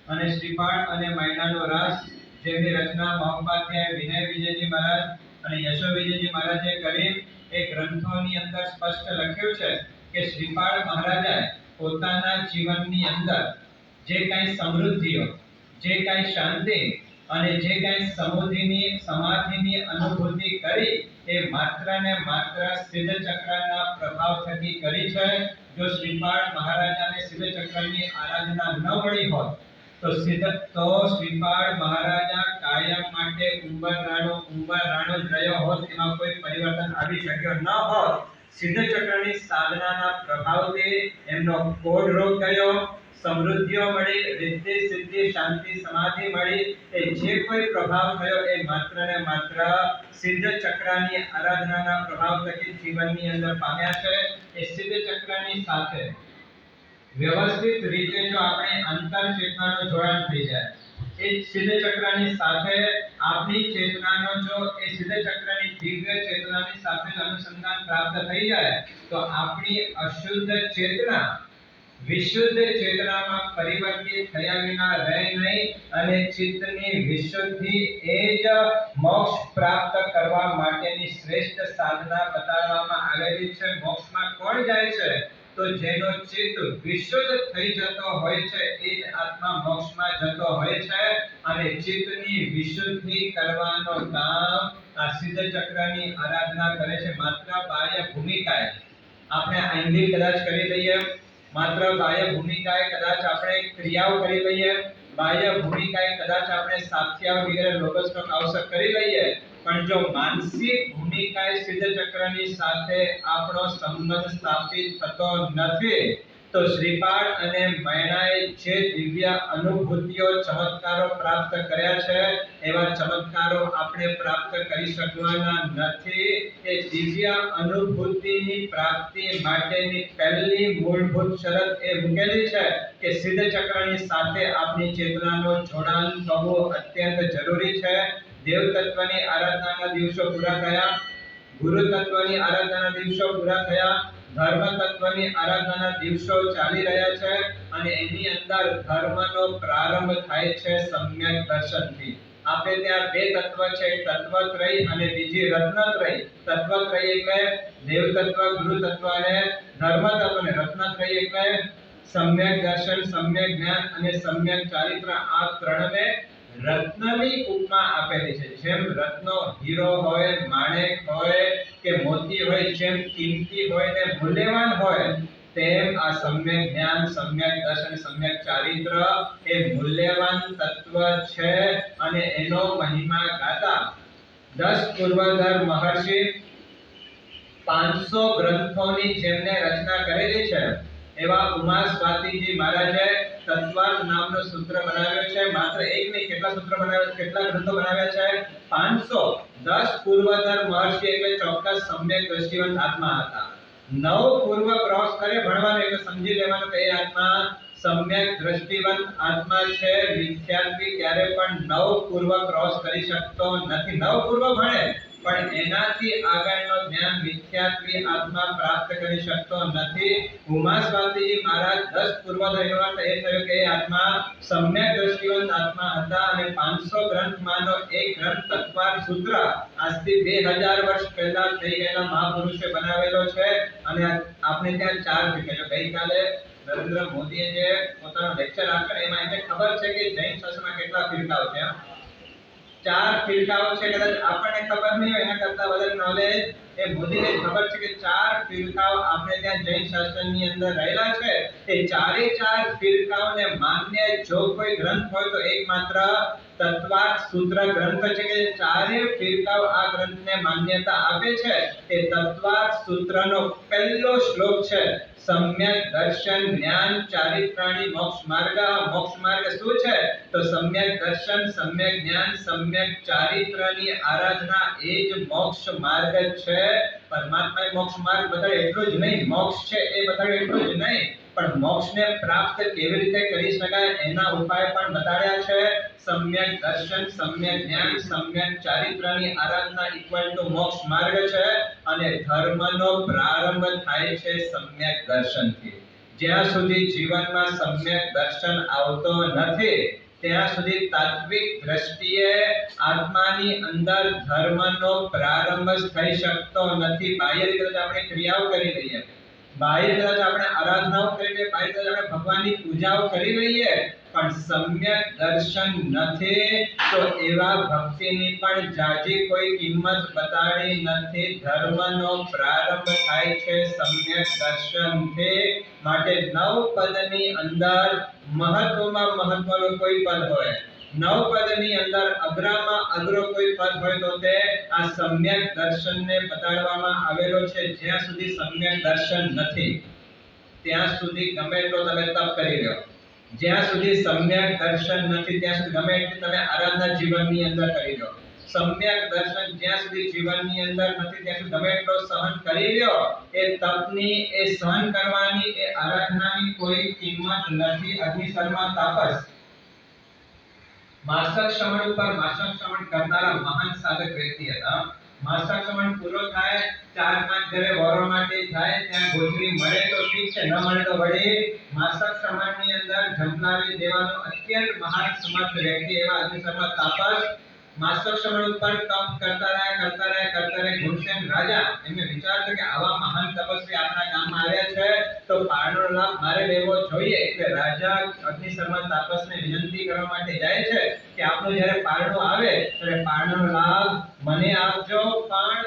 અને શ્રીફાળ અને મૈનાનો રસ, જેમની રચના મહોપાધ્યાય વિનય વિજયજી મહારાજ અને યશો વિજયજી મહારાજે કરી. એ ગ્રંથોની અંદર સ્પષ્ટ લખ્યું છે કે શ્રીફાળ મહારાજાએ પોતાના જીવનની અંદર જે કાંઈ સમૃદ્ધિઓ, જે કાંઈ શાંતિ અને જે કાંઈ સમાધિની અનુભૂતિ કરી એ માત્ર ને માત્ર સિદ્ધ ચક્રના પ્રભાવ થકી કરી છે. જો શ્રીફાળ મહારાજાને સિદ્ધ ચક્રની આરાધના ન મળી હોત તો શ્રીફાળ મહારાજા કાયમ માટે ઉંબરરાણો જ રહ્યો હોત, એમાં કોઈ પરિવર્તન આવી શક્યો ન હોત. સિદ્ધ ચક્રની સાધનાના પ્રભાવથી એમનો કોઢ રોગ ગયો, સમૃદ્ધિઓ મળી, રિદ્ધિ સિદ્ધિ શાંતિ સમાધિ મળી. એ જે કોઈ પ્રભાવ થયો એ માત્ર ને માત્ર સિદ્ધ ચક્રની આરાધનાના પ્રભાવ થકી જીવનની અંદર પામ્યા છે. એ સિદ્ધ ચક્રની સાથે વ્યવસ્થિત રીતે જો આપણે અંતર ચેતનાનો જોડાણ થઈ જાય, એ સિદ્ધ ચક્રની સાથે આપણી ચેતનાનો જો એ સિદ્ધ ચક્રની દિવ્ય ચેતનાની સાથે અનુસંધાન પ્રાપ્ત થઈ જાય તો આપણી અશુદ્ધ ચેતના વિશુદ્ધ ચેતનામાં પરિવર્તિત થયા વિના રહે નહીં અને ચિત્તની વિશુદ્ધિ એ જ મોક્ષ પ્રાપ્ત કરવા માટેની શ્રેષ્ઠ સાધના બતાવવામાં આવેલી છે. મોક્ષમાં કોણ જાય છે? તો જેનો ચિત્ત વિશુદ્ધ થઈ જતો હોય છે એ જ આત્મા મોક્ષમાં જતો હોય છે. અને ચિત્તની વિશુદ્ધિ કરવાનો કામ આ સિદ્ધ ચક્રની આરાધના કરે છે. માત્ર બાહ્ય ભૂમિકાએ આપણે આંગિક કદાચ કરી લઈએ, માત્ર બાહ્ય ભૂમિકાએ કદાચ આપણે ક્રિયાઓ કરી લઈએ, બાહ્ય ભૂમિકાએ કદાચ આપણે સાખ્યા વગેરે લોગસનો આવશ્યક કરી લઈએ, પણ જો માનસિક ભૂમિકાએ સિદ્ધ ચક્રની સાથે આપણો સંબંધ સ્થાપિત થતો નથી તો શ્રીફાળ અને મૈણાએ જે દિવ્ય અનુભૂતિઓ ચમત્કારો પ્રાપ્ત કર્યા છે એવા ચમત્કારો આપણે પ્રાપ્ત કરી શકવાના નથી. એ દિવ્ય અનુભૂતિની પ્રાપ્તિ માટેની પહેલી મૂળભૂત શરત એ મૂકેલી છે કે સિદ્ધ ચક્રની સાથે આપણી ચેતનાનું જોડાણ થવું અત્યંત જરૂરી છે. દેવ તત્વની આરાધનાના દિવસો પૂરા થયા, ગુરુ તત્વની આરાધનાના દિવસો પૂરા થયા, ધર્મ તત્વની આરાધનાના દિવસો ચાલી રહ્યા છે. અને એની અંદર ધર્મનો પ્રારંભ થાય છે સમ્યક દર્શનથી. આપણે ત્યાં બે તત્વ છે, તત્વત્રય અને બીજી રત્નત્રય. તત્વત્રય એટલે દેવ તત્વ, ગુરુ તત્વ અને ધર્મ તત્વ, અને રત્નત્રય એટલે સમ્યક દર્શન, સમ્યક જ્ઞાન અને સમ્યક ચારિત્ર. આ ત્રણને રત્નની ઉપમા આપેલી છે. જેમ રત્નો હીરો હોય, માણેક હોય કે મોતી હોય, જેમ કિંમતી હોય ને મૂલ્યવાન હોય, તેમ આ સમ્યક જ્ઞાન, સમ્યક દર્શન, સમ્યક ચારિત્ર એ મૂલ્યવાન તત્વ છે. અને એનો મહિમા ગાતા 10 પૂર્વધર મહર્ષિ 500 ગ્રંથોની જેમને રચના કરેલી છે એવા ઉમા સ્વાતિજી મહારાજે તત્વાર્થ નામનો સૂત્ર બનાવ્યો છે. માત્ર એક નહીં, કેટલા સૂત્ર બનાવ્યા, કેટલા ગ્રંથો બનાવ્યા છે? 500. 10 પૂર્વધર મહર્ષિ એટલે ચોક્કસ સમ્યક દ્રષ્ટિવંત આત્મા હતા. 9 પૂર્વ ક્રોસ કરે ભણવાનું એટલે સમજી લેવાનું કે એ આત્મા સમ્યક દ્રષ્ટિવંત આત્મા છે. વિદ્યાર્થી ક્યારે પણ 9 પૂર્વ ક્રોસ કરી શકતો નથી. 9 પૂર્વ ભણે પણ એનાથી આગળનો જ્ઞાન વિદ્યાર્થી આત્મા પ્રાપ્ત કરી શકતો નથી. ઉમા સ્વાતિજી મહારાજ 10 પૂર્વધર એવા એ થયો કે એ આત્મા સમ્યક દ્રષ્ટિવંત આત્મા હતા. અને 500 ગ્રંથમાંનો એક ગ્રંથ તત્વાર્થ સૂત્ર આજથી 2000 વર્ષ પહેલા થઈ ગયેલા મહાપુરુષે બનાવેલો છે. અને આપણે ત્યાં 4 ફિરકાઓ, ગઈકાલે નરેન્દ્ર મોદીએ જે પોતાનો લેક્ચર આપ્યો એમાં એને ખબર છે કે જૈન શાસ્ત્રમાં કેટલા ફિરકાઓ છે? 4 ફિરકાઓ છે. કદાચ આપણને ખબર નહીં હોય, એના કરતા વધારે નોલેજ એ મોદીને ખબર છે કે 4 ફિરકાઓ આપણે ત્યાં જૈન શાસ્ત્રની અંદર રહેલા છે. એ ચારે 4 ફિરકાઓને માન્ય જો કોઈ ગ્રંથ હોય તો એકમાત્ર તત્વાર્થ સૂત્ર ગ્રંથ છે કે ચારે ફિરકાઓ આ ગ્રંથને માન્યતા આપે છે. એ તત્વાર્થ સૂત્રનો પહેલો શ્લોક છે સમ્યક દર્શન જ્ઞાન ચારિત્રાણી મોક્ષ માર્ગ. મોક્ષ માર્ગ શું છે? તો સમ્યક દર્શન, સમ્યક જ્ઞાન, સમ્યક ચારિત્રની આરાધના એ જ મોક્ષ માર્ગ છે. પરમાત્માએ મોક્ષ માર્ગ બતાવ્યો એટલું જ નહીં, મોક્ષ છે એ બતાવ્યો એટલું જ નહીં, પણ મોક્ષને પ્રાપ્ત કેવી રીતે કરી શકાય એના ઉપાય પણ બતાવ્યા છે. સમ્યક દર્શન, સમ્યક જ્ઞાન, સમ્યક ચારિત્રની આરાધના ઇક્વલ ટુ મોક્ષ માર્ગ છે. અને ધર્મનો પ્રારંભ થાય છે સમ્યક દર્શનથી. જ્યાં સુધી જીવનમાં સમ્યક દર્શન આવતો નથી ત્યાં સુધી તાત્વિક દ્રષ્ટિએ આત્માની અંદર ધર્મનો પ્રારંભ થઈ શકતો નથી. બાહ્ય રીતે આપણે ક્રિયાઓ કરી લઈએ, બાહ્ય રીતે આપણે આરાધનાઓ કરી લઈએ, બાહ્ય રીતે આપણે ભગવાનની પૂજાઓ કરી લઈએ, પણ સમ્યક દર્શન નથી તો એવા ભક્તિની પણ જાજી કોઈ કિંમત બતાડી નથી. ધર્મનો પ્રારંભ થાય છે સમ્યક દર્શનથી. માટે 9 પદની અંદર મહત્વમાં મહત્વનું કોઈ પદ હોય, 9 પદની અંદર અગ્રમાં અગ્ર કોઈ પદ હોય તો તે આ સમ્યક દર્શનને બતાડવામાં આવેલો છે. જ્યાં સુધી સમ્યક દર્શન નથી ત્યાં સુધી ગમે એટલો તમે તપ કરી લો, જ્યાં સુધી સમ્યક દર્શન નથી ત્યાં સુધી ગમે એટલી તમે આરાધના જીવનની અંદર કરી લો, સમ્યક દર્શન જ્યાં સુધી જીવનની અંદર નથી ત્યાં સુધી ગમે એટલો સહન કરી લ્યો, એ તપની, એ સહન કરવાની, એ આરાધનાની કોઈ કિંમત નથી. અગ્નિશર્મા તાપસ માસક શ્રવણ ઉપર માસક શ્રવણ કરનારા મહાન સાધક વ્યક્તિ હતા. માસક શ્રવણ પૂરો થાય 4-5 ઘરે વરો માટે જાય, ત્યાં ગોચરી મળે તો ઠીક છે, ન મળે તો વળી માસક શ્રવણની અંદર જંપલાવી દેવાનો અત્યંત મહાન સમર્થ વ્યક્તિ એવા અગ્નિશર્મા તાપસ માસક શ્રવણ ઉપર તપ કરતા રહ્યા. ગુણસેન રાજા એમને વિચાર કર્યો કે આવા મહાન તપસ્વી આપણા ગામમાં આવ્યા છે તો પારણો લાભ મારે લેવો જોઈએ. એટલે રાજા અગ્નિશર્મા તાપસને વિનંતી કરવા માટે જાય છે કે આપનો જ્યારે પારણો આવે ત્યારે પારણો લાભ મને આપજો. પણ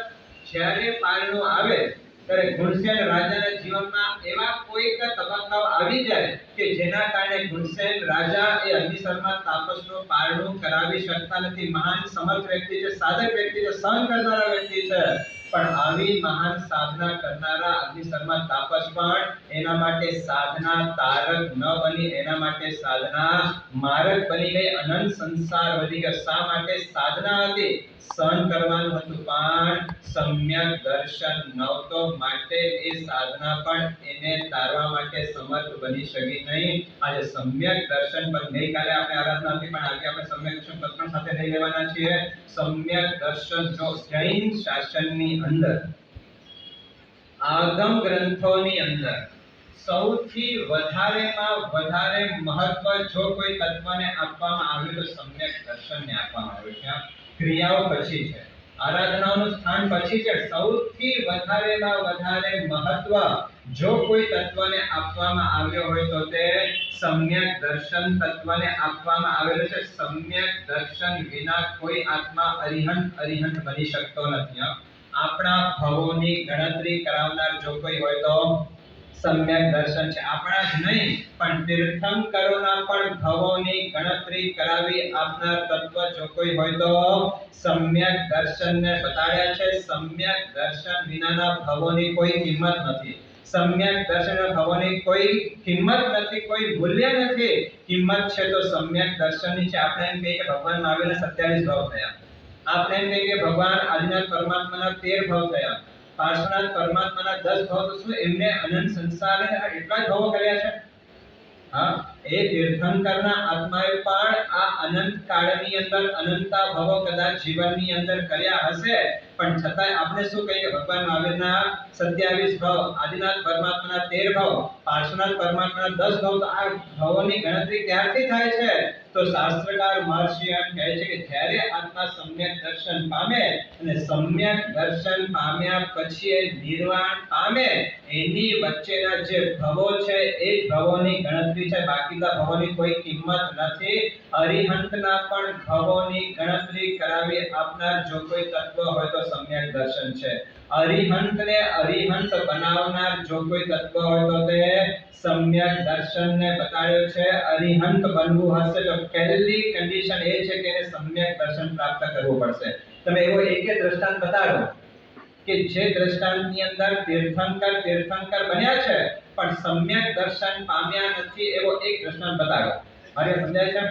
જ્યારે પારણો આવે ત્યારે ગુણસેન રાજાના જીવનમાં એવા કોઈક તબક્કાઓ આવી જાય કે જેના કારણે ગુણસેન રાજા એ અગ્નિશર્મા તાપસનું પારણું કરાવી શકતા નથી. મહાન સમર્થ વ્યક્તિ છે, સાધક વ્યક્તિ છે, સહન કરનારા વ્યક્તિ છે, પણ આવી મહાન સાધના કરનારા અગ્નિશર્મા તાપસ પણ એના માટે સાધના તારક ન બની, એના માટે સાધના મારક બની ગઈ. અનંત સંસાર વધી ગયો. શા માટે? સાધના હતી, સહન કરવાનું હતું, પણ સમ્યક દર્શન નહોતો, માટે એ સાધના પણ એને તારવા માટે સમર્થ બની શકી નહીં. આજે સમ્યક દર્શન પર ગઈકાલે આપણે આરાધના હતી, પણ આજે આપણે સમ્યક દર્શન પત્ર સાથે લઈ લેવાના છીએ. સમ્યક દર્શન જો જૈન શાસનની અંદર આગમ ગ્રંથોની અંદર સૌથી વધારેમાં વધારે મહત્વ જો કોઈ તત્વને આપવામાં આવ્યું તો સમ્યક દર્શનને આપવામાં આવ્યું છે. ક્રિયાઓ પછી છે, આરાધનાનું સ્થાન પછી છે. સૌથી વધારેમાં વધારે મહત્વ જો કોઈ તત્વને આપવામાં આવ્યો હોય તો તે સમ્યક દર્શન તત્વને આપવામાં આવેલું છે. સમ્યક દર્શન વિના કોઈ આત્મા અરિહંત બની શકતો નથી. આપણા ભવોની ગણતરી કરાવનાર જો કોઈ હોય તો સમ્યક દર્શન છે. આપણા જ નહીં પણ તીર્થંકરોના પણ ભવોની ગણતરી કરાવી આપનાર તત્વ જો કોઈ હોય તો સમ્યક દર્શનને બતાડ્યા છે. સમ્યક દર્શન વિનાના ભવોની કોઈ કિંમત નથી. સમ્યક દર્શનના ભવોની કોઈ કિંમત નથી, કોઈ મૂલ્ય નથી. કિંમત છે તો સમ્યક દર્શનની છે. આપણે એમ કહીએ કે ભગવાન મહાવીરના 27 ભાવ થયા, આપણે એમ કહીએ કે ભગવાન આદિનાથ પરમાત્માના 13 ભાવ થયા, પાર્શ્વનાથ પરમાત્માના 10 ભાવ. તો શું એમને અનંત સંસારને એટલા જ ભાવો કર્યા છે? હા, એ તીર્થંકરના આત્માએ પણ આ અનંત કાળની અંદર અનંતા ભવો કદાચ જીવનની અંદર કર્યા હશે, પણ છતાંય આપણે શું કહીએ કે ભગવાન મહાવીરના 27 ભાવ, આદિનાથ પરમાત્માના 13 ભાવ, પાર્શ્વનાથ પરમાત્માના 10 ભાવ. તો આ ભાવોની ગણતરી ક્યારથી થાય છે? તો શાસ્ત્રકાર મહર્ષિ એમ કહે છે કે જ્યારે આત્મા સમ્યક દર્શન પામે અને સમ્યક દર્શન પામ્યા પછી એ નિર્વાણ પામે, એની વચ્ચેના જે ભવો છે એ ભવોની ગણતરી છે, બાકીના ભવોની કોઈ કિંમત નથી. અરિહંતના પણ ભવોની ગણતરી કરાવી આપનાર જો કોઈ તત્વ હોય તો સમ્યક દર્શન છે. અરિહંતને અરિહંત બનાવનાર જો કોઈ તત્વ હોય તો તે સમ્યક દર્શનને બતાડ્યો છે. અરિહંત બનવું હશે તો પહેલી કન્ડિશન એ છે કે એને સમ્યક દર્શન પ્રાપ્ત કરવું પડશે. તમે એવો એક દ્રષ્ટાંત બતાડો કે જે દ્રષ્ટાંતની અંદર તીર્થંકર બન્યા છે પણ સમ્યક દર્શન પામ્યા નથી, એવો એક દ્રષ્ટાંત બતાડો. મારે સમજાય છે?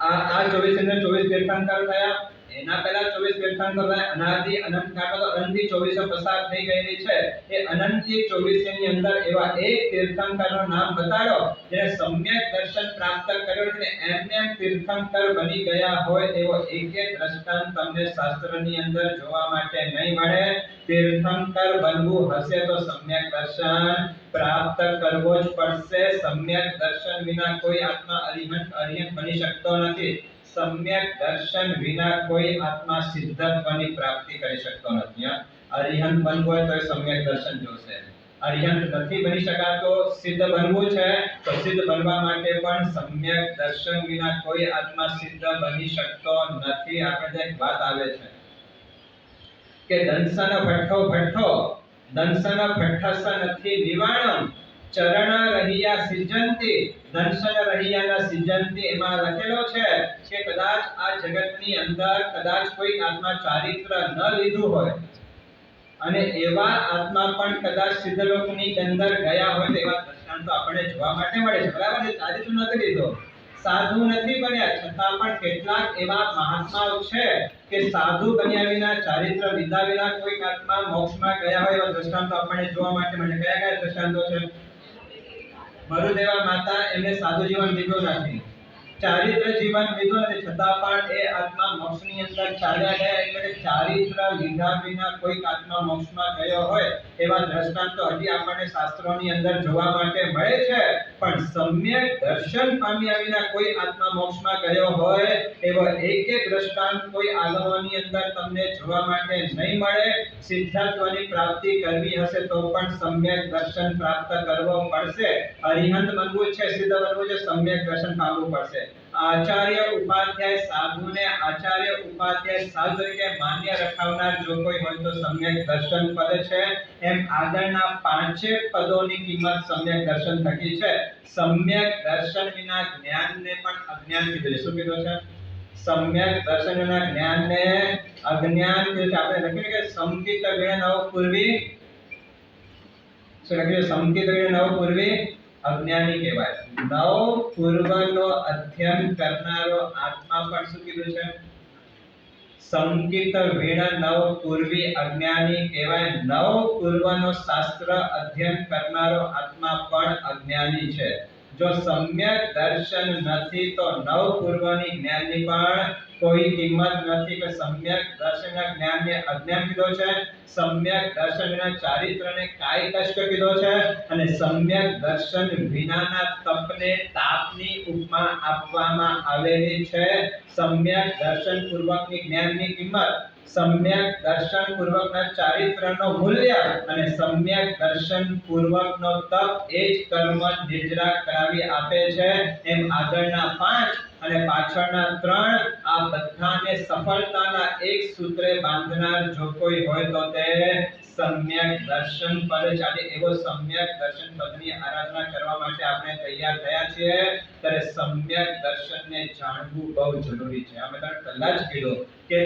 આ 24 તીર્થંકર થયા, એના પહેલા 24 તીર્થંકરો અનાદિ અનંત કાળમાં તો અનંતથી 24 પસાર થઈ ગયેલી છે. એ અનંતથી 24 ની અંદર એવા એક તીર્થંકરનું નામ બતાડો જેને સમ્યક દર્શન પ્રાપ્ત કર્યો છે, એમને તીર્થંકર બની ગયા હોય એવો એક દ્રષ્ટાંત તમને શાસ્ત્રની અંદર જોવા માટે નહીં મળે. તીર્થંકર બનવું હશે તો સમ્યક દર્શન પ્રાપ્ત કરવો જ પડશે. સમ્યક દર્શન વિના કોઈ આત્મા અરિહંત બની શકતો નથી. સમ્યક દર્શન વિના કોઈ આત્મા સિદ્ધત્વની પ્રાપ્તિ કરી શકતો નથી. અરિહંત બનવું હોય તો સમ્યક દર્શન જોશે. અરિહંત નથી બની શકાતો, સિદ્ધ બનવું છે તો સિદ્ધ બનવા માટે પણ સમ્યક દર્શન વિના કોઈ આત્મા સિદ્ધ બની શકતો નથી. આપણે એક વાત આવે છે કે દંસન ભઠ્ઠસ નથી નિવાણમ ચરણ રહિયા સિજ્જંતિ. દંસન રહિયાના સિજ્જંતિ એમાં લખેલો છે કે કદાચ આ જગતની અંદર કદાચ કોઈ આત્મા ચારિત્ર ન લીધું હોય અને એવા આત્મા પણ કદાચ સિદ્ધલોકની અંદર ગયા હોય તો એવા દ્રષ્ટાંતો આપણને જોવા માટે મળે છે. બરાબર છે, ચારિત્ર નથી લીધો, સાધુ નથી બન્યા, છતાં પણ કેટલાક એવા મહાત્માઓ છે કે સાધુ બન્યા વિના ચારિત્ર લીધા વિના કોઈ આત્મા મોક્ષમાં ગયા હોય એવા દ્રષ્ટાંતો આપણને જોવા માટે મળે. કયા કયા દ્રષ્ટાંતો છે? મરુદેવા માતા એમને સાધુ જીવન લીધું નથી, ચારિત્ર જીવન લીધું નથી, છતાં પણ એ આત્મા મોક્ષની અંદર ચાલ્યા ગયા. એટલે ચારિત્ર લીધા વિના કોઈ આત્મા મોક્ષમાં ગયો હોય એવા દ્રષ્ટાંતો હજી આપણને શાસ્ત્રોની અંદર જોવા માટે મળે છે. પણ સમ્યક દર્શન પામ્યા વિના કોઈ આત્મા મોક્ષમાં ગયો હોય એવો એક દ્રષ્ટાંત કોઈ આગમોની અંદર તમને જોવા માટે નહીં મળે. સિદ્ધત્વની પ્રાપ્તિ કરવી હશે તો પણ સમ્યક દર્શન પ્રાપ્ત કરવો પડશે. અરિહંત બનવું છે, સિદ્ધ બનવું છે, સમ્યક દર્શન પામવું પડશે. આચાર્ય ઉપાધ્યાય સાધુને આચાર્ય ઉપાધ્યાય સાધુ તરીકે માન્ય રખાવનાર જો કોઈ હોય તો સમ્યક દર્શન પદ છે. એમ આગળના પાંચે પદોની કિંમત સમ્યક દર્શન થકી છે. સમ્યક દર્શન વિના જ્ઞાનને પણ અજ્ઞાન કીધું છે. શું કીધું છે? સમ્યક દર્શન વિના જ્ઞાનને અજ્ઞાન કીધું છે. આપણે લખ્યું કે સંકિત વિણ નવ પૂર્વી, શું લખ્યું? સંકિત વિણ નવ પૂર્વી અજ્ઞાની કહેવાય. નવ પૂર્વનો અધ્યયન કરનારો આત્મા પણ શું કીધું છે? સંકિત વિણ નવ પૂર્વી અજ્ઞાની કહેવાય. નવ પૂર્વનો શાસ્ત્ર અધ્યયન કરનારો આત્મા પણ અજ્ઞાની છે. જો સમ્યક દર્શન નથી તો નવ પૂર્વની જ્ઞાનની પણ કોઈ કિંમત નથી. કે સમ્યક દર્શનના જ્ઞાનને અજ્ઞાન કીધો છે, સમ્યક દર્શન વિના ચારિત્રને કાય કષ્ટ કીધો છે, અને સમ્યક દર્શન વિનાના તપને તાપની ઉપમા આપવામાં આવેલી છે. સમ્યક દર્શન પૂર્વકની જ્ઞાનની કિંમત, સમ્યક દર્શન પૂર્વકના ચારિત્રનો મૂલ્ય અને સમ્યક દર્શન પૂર્વકનો તપ એ જ કર્મ નિદ્રા કરાવી આપે છે. એમ આગળના 5 અને પાછળના 3 આ બધાને સફળતાના એક સૂત્રે બાંધનાર જો કોઈ હોય તો તે સમ્યક દર્શન પદ છે. એવો સમ્યક દર્શન પદની આરાધના કરવા માટે આપણે તૈયાર થયા છીએ. ત્યારે સમ્યક દર્શનને જાણવું બહુ જરૂરી છે. અમે તમને પહેલા જ કીધું કે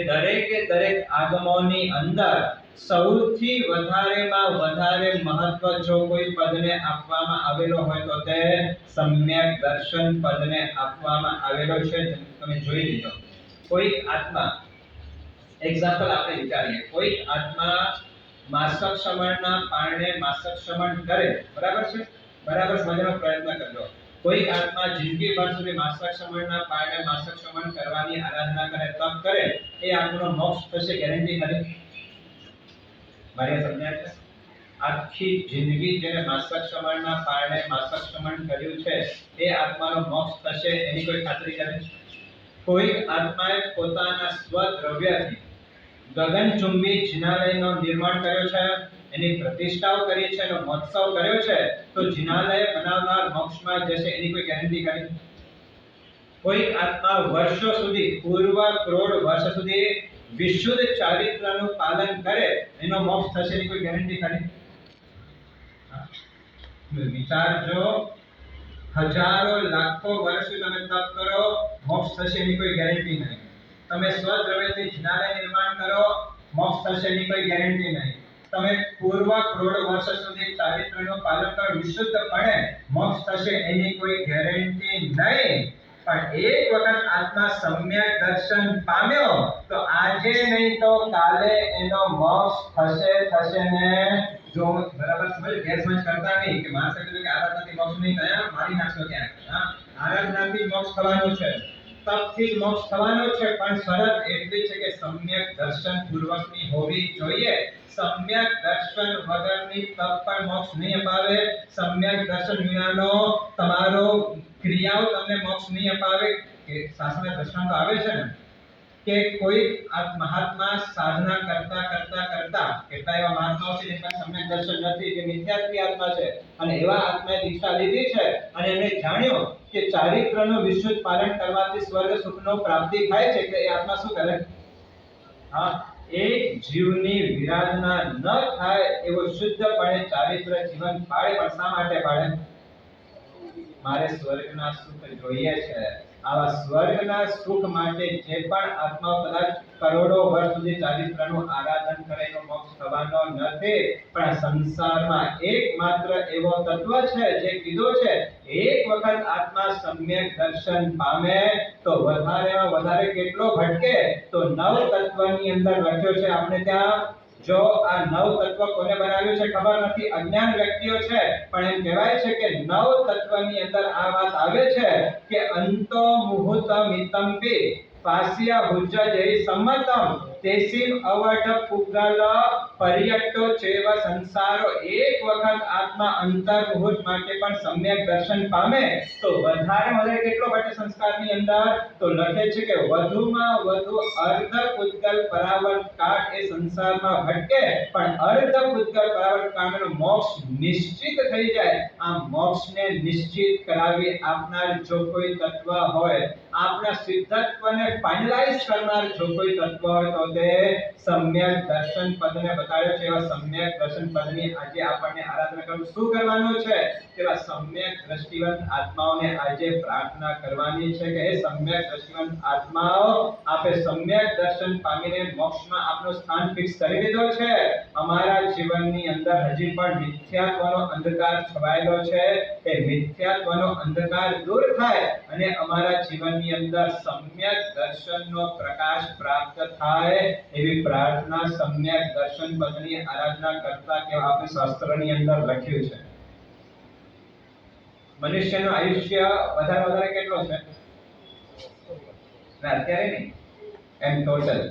દરેક આગમોની અંદર સૌથી વધારેમાં વધારે મહત્વ જો કોઈ પદને આપવામાં આવેલો હોય તો તે સમ્યક દર્શન પદને આપવામાં આવેલો છે. તમે જોઈ લીધો. કોઈ આત્મા, એક્ઝામ્પલ આપણે વિચારીએ, કોઈ આત્મા માસક શ્રવણના પારણે માસક શ્રવણ કરે, બરાબર છે? બરાબર સમજવાનો પ્રયત્ન કરજો. કોઈ આત્મા જિંદગીભર સુધી માસક શ્રવણના પારણે માસક શ્રવણ કરવાની આરાધના કરે, તપ કરે, એ આત્માનો મોક્ષ થશે ગેરંટી ખરી? મારી સમજાય છે? આખી જિંદગી જેને માસક શ્રવણના પારણે માસક શ્રવણ કર્યું છે એ આત્માનો મોક્ષ થશે એની કોઈ ખાતરી કરે? કોઈ આત્માએ પોતાના સ્વદ્રવ્યથી ગગનચુંબી જિનાલયનો નિર્માણ કર્યો છે, એની પ્રતિષ્ઠાઓ કરી છે, એનો મહોત્સવ કર્યો છે, તો જિનાલય બનાવનાર મોક્ષમાં જશે એની કોઈ ગેરંટી કરી? કોઈ આત્મા વર્ષો સુધી, પૂર્વ કરોડ વર્ષ સુધી વિશુદ્ધ ચારિત્રનું પાલન કરે, એનો મોક્ષ થશે એની કોઈ ગેરંટી કરી? વિચારજો, હજારો લાખો વર્ષ તમે તપ કરો, મોક્ષ થશે એની કોઈ ગેરંટી નહીં. તમે સ્વદ્રવ્યથી જિનાલય નિર્માણ કરો, મોક્ષ થશે એની કોઈ ગેરંટી નહીં. તમે પૂર્વ કરોડ વર્ષ સુધી ચારિત્રનું પાલન કરો, વિશુદ્ધપણે મોક્ષ થશે એની કોઈ ગેરંટી નહીં. પણ એક વખત આત્મા સમ્યક દર્શન પામ્યો તો આજે નહીં તો કાલે એનો મોક્ષ થશે ને જો બરાબર સમજ ગેરસમજ કરતા નહીં કે માણસે કીધું કે આરાધનાથી મોક્ષ નહીં થયા મારી નાખશો ક્યાંક. હા, આરાધનાથી મોક્ષ થવાનું છે, તપથી મોક્ષ થવાનો છે, પણ શરત એટલી છે કે સમ્યક દર્શન પૂર્વકની હોવી જોઈએ. સમ્યક દર્શન વગરની તપ પણ મોક્ષ નહીં અપાવે. સમ્યક દર્શન વિનાનો તમારો ક્રિયાઓ તમને મોક્ષ નહીં અપાવે. કે શાસ્ત્રના દર્શન તો આવે છે ને કે કોઈ મહાત્મા સાધના કરતા કેટલા એવા મહાત્માઓ છે જેના સમ્યક દર્શન નથી, કે મિથ્યાત્વી આત્મા છે, અને એવા આત્માએ દીક્ષા લીધી છે અને એને જાણ્યો કે ચારિત્રનું વિશુદ્ધ પાલન કરવાથી સ્વર્ગ સુખનો પ્રાપ્તિ થાય છે, એટલે એ આત્મા શું કરે? હા, એક જીવની વિરાધના ન થાય એવો શુદ્ધપણે ચારિત્ર જીવન પાળે. પણ શા માટે પાળે? મારે સ્વર્ગના સુખ જોઈએ છે. આવા સ્વર્ગના સુખ માટે જે પણ આત્માઓ કદાચ કરોડો વર્ષ સુધી ચારિત્રનું આરાધન કરે એનો મોક્ષ થવાનો નથી. પણ સંસારમાં એકમાત્ર એવો તત્વ છે જે કીધો છે એક વખત આત્મા સમ્યક દર્શન પામે તો વધારેમાં વધારે કેટલો ભટકે? તો નવ તત્વની અંદર લખ્યો છે. આપણે ત્યાં જો આ નવ તત્વ કોને બનાવ્યું છે ખબર નથી, અજ્ઞાન વ્યક્તિઓ છે, પણ એમ કહેવાય છે કે નવ તત્વની અંદર આ વાત આવે છે કે અંતો મુહૂર્તમિતં પિ પાસ્ય ભુજ્યજૈ સમ્મતમ તેસીમ અવઢ પુગલ પર્યટ્ટો ચેવ સંસારો. એક વખત આત્મા અંતર મુહૂર્ત માટે પણ સમ્યક દર્શન પામે તો વધારે વધારે કેટલો ઘટે સંસ્કારની અંદર? તો લખે છે કે વધુમાં વધુ અર્ધ પુદ્ગલ પરાવર્ત કાળ એ સંસારમાં ભટકે, પણ અર્ધ પુદ્ગલ પરાવર્ત કાળનો મોક્ષ નિશ્ચિત થઈ જાય. આ મોક્ષને નિશ્ચિત કરાવી આપનાર જો કોઈ તત્વ હોય, આપણા સિદ્ધત્વને ફાઇનલાઇઝ કરનાર જો કોઈ તત્વ હોય તો તે સમ્યક દર્શન પદને બતાવ્યો છે. એવા સમ્યક દર્શન પદની આજે આપણને આરાધના કરવું. શું કરવાનું છે? એવા સમ્યક દ્રષ્ટિવંત આત્માઓને આજે પ્રાર્થના કરવાની છે કે હે સમ્યક દ્રષ્ટિવંત આત્માઓ, આપે સમ્યક દર્શન પામીને મોક્ષમાં આપનું સ્થાન ફિક્સ કરી દીધો છે. અમારા જીવનની અંદર હજી પણ મિથ્યાત્વનો અંધકાર છવાયેલો છે. એ મિથ્યાત્વનો અંધકાર દૂર થાય અને અમારા જીવનની અંદર સમ્યક દર્શનનો પ્રકાશ પ્રાપ્ત થાય એવી પ્રાર્થના સમ્યક દર્શન પદની આરાધના કરતા કે આપણે શાસ્ત્રની અંદર લખ્યું છે. મનુષ્યનું આયુષ્ય વધારે કેટલો છે? ના અત્યારે નહીં, એમ ટોટલ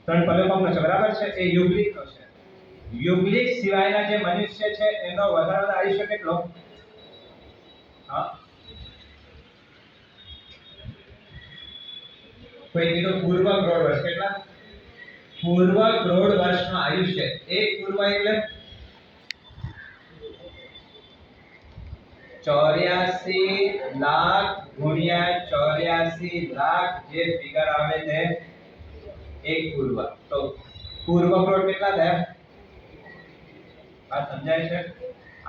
3 પલોપમનો છે, બરાબર છે? એ યુગલિકનો છે. યુગલિક સિવાયના જે મનુષ્ય છે એનો વધારે આયુષ્ય કેટલો? હા, કોઈ કીધું પૂર્વ કરોડ વર્ષ. કેટલા? પૂર્વ કરોડ વર્ષનું આયુષ્ય. એક પૂર્વ એટલે 84 લાખ ગુણ્યા 84 લાખ જે ફિગર આવે તે એક પૂર્વ. તો પૂર્વ કરોડ કેટલા થયા? આ સમજાય છે?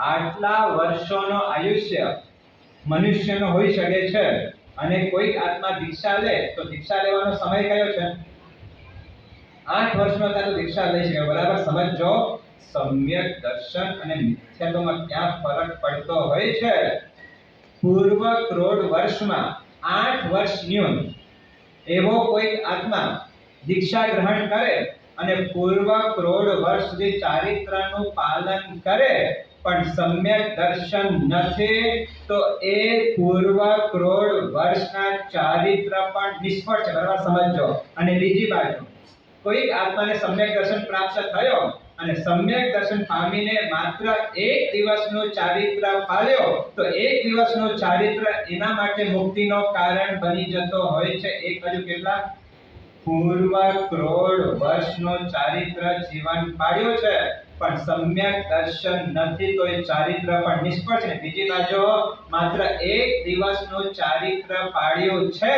આટલા વર્ષોનો આયુષ્ય મનુષ્યનો હોઈ શકે છે. અને કોઈક આત્મા દીક્ષા લે તો દીક્ષા લેવાનો સમય કયો છે? 8 વર્ષનો થાય તો દીક્ષા લઈ શકે. બરાબર સમજો. સમ્યક દર્શન અને મિથ્યાત્વમાં ક્યાં ફરક પડતો હોય છે? પૂર્વ કરોડ વર્ષમાં 8 વર્ષ ન્યૂન એવો કોઈક આત્મા દીક્ષા ગ્રહણ કરે અને પૂર્વ કરોડ વર્ષ સુધી ચારિત્રનું પાલન કરે પણ સમ્યક દર્શન નથી તો એ પૂર્વ કરોડ વર્ષના ચારિત્ર પણ નિષ્ફળ છે. બરાબર સમજો. અને બીજી બાજુ કોઈક આત્માને સમ્યક દર્શન પ્રાપ્ત થયો અને સમ્યક દર્શન પામીને માત્ર એક દિવસનું ચારિત્ર પાળ્યો તો એક દિવસનું ચારિત્ર એના માટે મુક્તિનો કારણ બની જતો હોય છે. એક હજુ કેટલા? પૂર્વ કરોડ વર્ષનો ચારિત્ર જીવન પાડ્યો છે પણ સમ્યક દર્શન નથી તો એ ચારિત્ર પણ નિષ્ફળ છે. બીજી બાજુ માત્ર એક દિવસનું ચારિત્ર પાડ્યું છે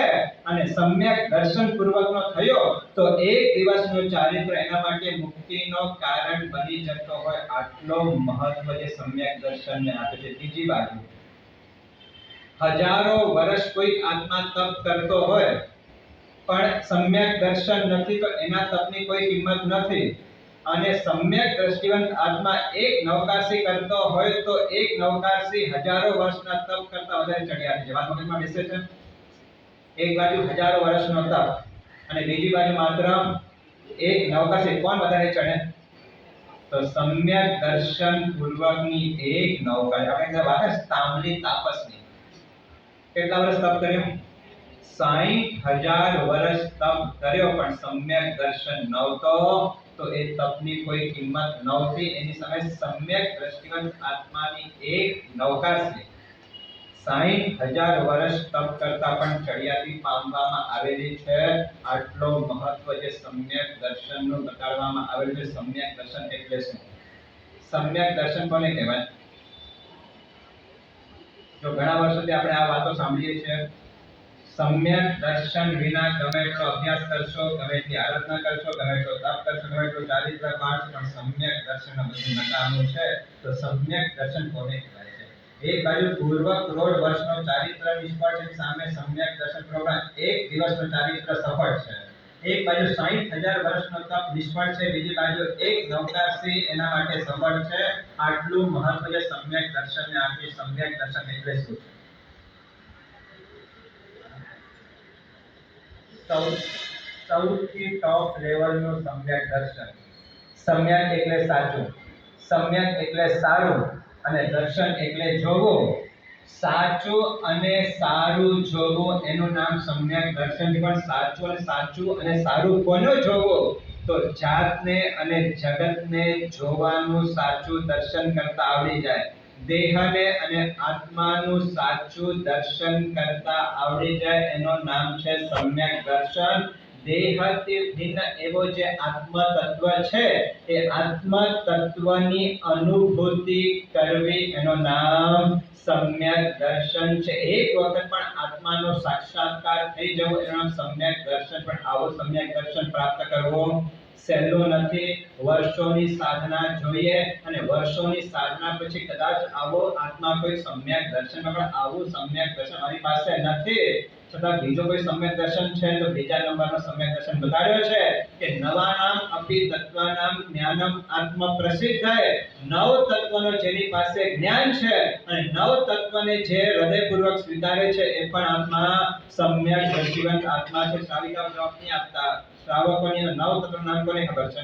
અને સમ્યક દર્શન પૂર્વકનો થયો તો એક દિવસનું ચારિત્ર એના માટે મુક્તિનો કારણ બની જતો હોય. આટલો મહત્વ જે સમ્યક દર્શનને આપે છે. બીજી બાજુ હજારો વર્ષ કોઈ આત્મા તપ કરતો હોય પણ સમ્યક દર્શન નથી તો એના તપની કોઈ કિંમત નથી. અને સમ્યક દ્રષ્ટિવંત આત્મા એક નવકાશી કરતો હોય તો એક નવકાશી હજારો વર્ષના તપ કરતા વધારે ચડિયાતી છે. વાત મગજમાં બેસે છે? એક બાજુ હજારો વર્ષનો તપ અને બીજી બાજુ માત્ર એક નવકાશી, કોણ વધારે ચડે? તો સમ્યક દર્શન પૂર્વકની એક નવકાશી. આપણે વાત તાંબલી તાપસની કેટલા વર્ષ તપ કર્યું? 60,000 વર્ષ તપ કર્યો પણ સમ્યક દર્શન નહોતો, તો એ તપની કોઈ કિંમત નહોતી. એની સામે સમ્યક દ્રષ્ટિવંત આત્માની એક નવકાશી 60,000 વર્ષ તપ કરતા પણ ચડિયાતી પામવામાં આવેલી છે. આટલો મહત્વ જે સમ્યક દર્શનનું બતાડવામાં આવેલું છે. સમ્યક દર્શન એટલે શું? સમ્યક દર્શન કોને કહેવાય? જો ઘણા વર્ષોથી આપણે આ વાતો સાંભળીએ છીએ, સમ્યક દર્શન વિના ગમે એટલો અભ્યાસ કરશો, ગમે એટલી આરાધના કરશો, ગમે એટલો તપ કરશો, ગમે એટલું ચારિત્ર પાઠ, પણ સમ્યક દર્શન બધું નકામું છે. તો સમ્યક દર્શન કોને કહેવાય છે? એક બાજુ પૂર્વ કરોડ વર્ષનો ચારિત્ર નિષ્ફળ છે, સામે સમ્યક દર્શન પ્રોગ્રામ એક દિવસનો ચારિત્ર સફળ છે. એક બાજુ 60,000 વર્ષનો તપ નિષ્ફળ છે, બીજી બાજુ એક નવકાશી એના માટે સફળ છે. આટલું મહત્વ છે સમ્યક દર્શનને આપી. સમ્યક દર્શન એટલે શું? સૌથી ટોપ લેવલનું સમ્યક દર્શન. સમ્યક એટલે સાચું, સમ્યક એટલે સારું અને દર્શન એટલે જોવું. સાચું અને સારું જોવું એનું નામ સમ્યક દર્શન. પણ સાચું અને સારું કોનો જોવું? તો જાતને અને જગતને જોવાનું સાચું દર્શન કરતા આવડી જાય. દેહને અને આત્માનું સાચું દર્શન કરતા આવડી જાય એનું નામ છે સમ્યક દર્શન. દેહથી ભિન્ન એવો જે આત્મ તત્વ છે, એ આત્મ તત્વની અનુભૂતિ કરવી એનું નામ સમ્યક દર્શન છે. એક વખત પણ આત્માનો સાક્ષાત્કાર થઈ જવો એનું નામ સમ્યક દર્શન. પણ આવો સમ્યક દર્શન પ્રાપ્ત કરવો સહેલું નથી. વર્ષોની સાધના જોઈએ અને વર્ષોની સાધના પછી કદાચ આવો આત્મા કોઈ સમ્યક દર્શનમાં, પણ આવું સમ્યક દર્શન મારી પાસે નથી, છતાં બીજો કોઈ સમ્યક દર્શન છે તો બીજા નંબરનો સમ્યક દર્શન બતાડ્યો છે કે નવાનામ અપી તત્વાનામ જ્ઞાનમ આત્મ પ્રસિદ્ધય. નવ તત્વનો જેની પાસે જ્ઞાન છે અને નવ તત્વને જે હૃદયપૂર્વક સ્વીકારે છે એ પણ આત્મા સમ્યક દ્રષ્ટિવંત આત્મા છે. શ્રાવિકા જવાબ નહીં આપતા. શ્રાવકોની નવ તત્વનું નામ કોને ખબર છે?